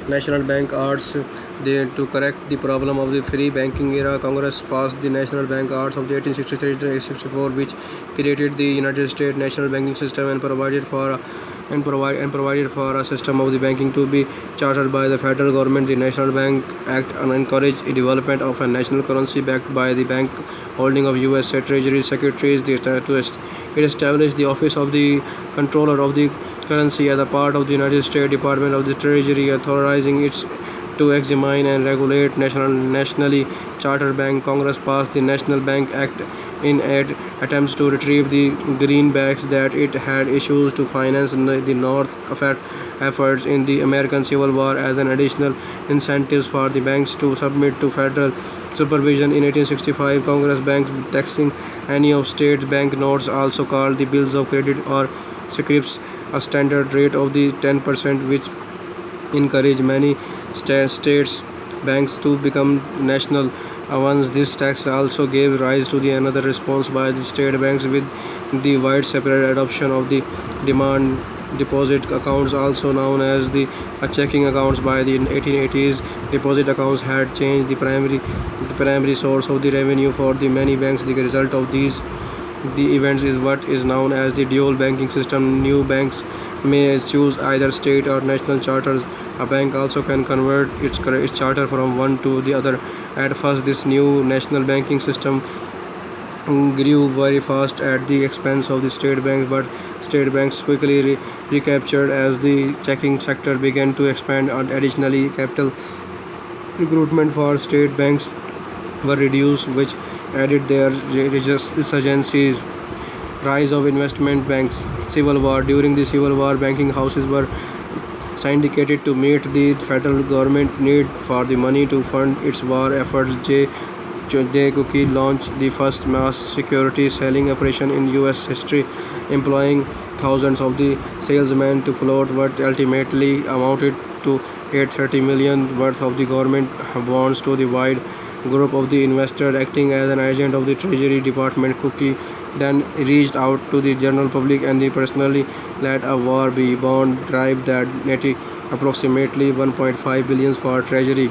National Bank Acts. To correct the problem of the free banking era, Congress passed the National Bank Acts of the 1863 to 1864, which created the United States national banking system and provided for a system of the banking to be chartered by the federal government. The National Bank Act encouraged the development of a national currency backed by the bank holding of U.S. Treasury Secretaries. It established the office of the Controller of the Currency as a part of the United States Department of the Treasury, authorizing it to examine and regulate nationally chartered bank. Congress passed the National Bank Act in attempts to retrieve the greenbacks that it had issued to finance the North efforts in the American Civil War as an additional incentives for the banks to submit to federal supervision. In 1865, Congress banned taxing any of state bank notes, also called the bills of credit or scrips, a standard rate of the 10%, which encouraged many states banks to become national ones. This tax also gave rise to the another response by the state banks with the widespread adoption of the demand deposit accounts, also known as the checking accounts. By the 1880s, deposit accounts had changed the primary source of the revenue for the many banks. The result of the events is what is known as the dual banking system. New banks may choose either state or national charters. A bank also can convert its charter from one to the other. At first, this new national banking system grew very fast at the expense of the state banks, but state banks quickly recaptured as the checking sector began to expand. Additionally, capital recruitment for state banks were reduced, which added their resurgencies. Rise of investment banks. Civil War. During the Civil War, banking houses were syndicated to meet the federal government need for the money to fund its war efforts. J. Cooke launched the first mass security selling operation in U.S. history, employing thousands of the salesmen to float what ultimately amounted to $830 million worth of the government bonds to the wide group of the investors. Acting as an agent of the Treasury Department, Cooke then reached out to the general public and personally let a war bond drive that netted approximately $1.5 billion for Treasury.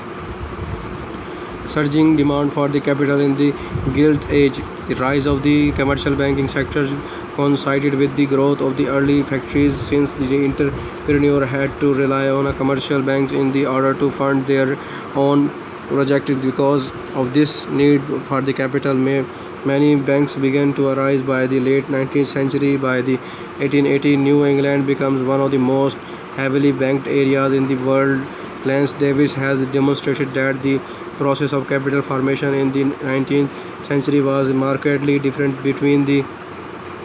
Surging demand for the capital in the Gilt Age. The rise of the commercial banking sector coincided with the growth of the early factories, since the entrepreneur had to rely on a commercial banks in the order to fund their own projects. Because of this need for the capital, many banks began to arise by the late 19th century. By the 1880s, New England becomes one of the most heavily banked areas in the world. Lance Davis has demonstrated that the process of capital formation in the 19th century was markedly different between the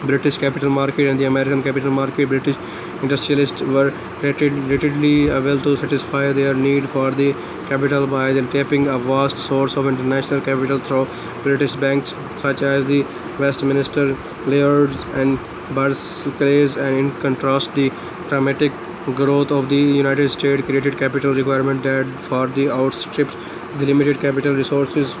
British capital market and the American capital market. British industrialists were readily able to satisfy their need for the capital by tapping a vast source of international capital through British banks such as the Westminster, Lloyds and Barclays. And in contrast, the dramatic growth of the United States created capital requirement that far outstripped the limited capital resources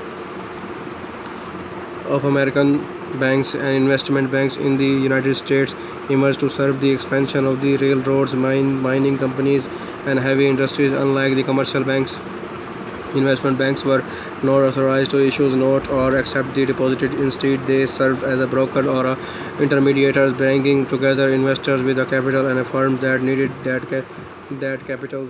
of American banks. And investment banks in the United States emerged to serve the expansion of the railroads, mining companies and heavy industries. Unlike the commercial banks, investment banks were not authorized to issue notes or accept the deposit. Instead, they served as a broker or a intermediators, bringing together investors with a capital and firms that needed that capital.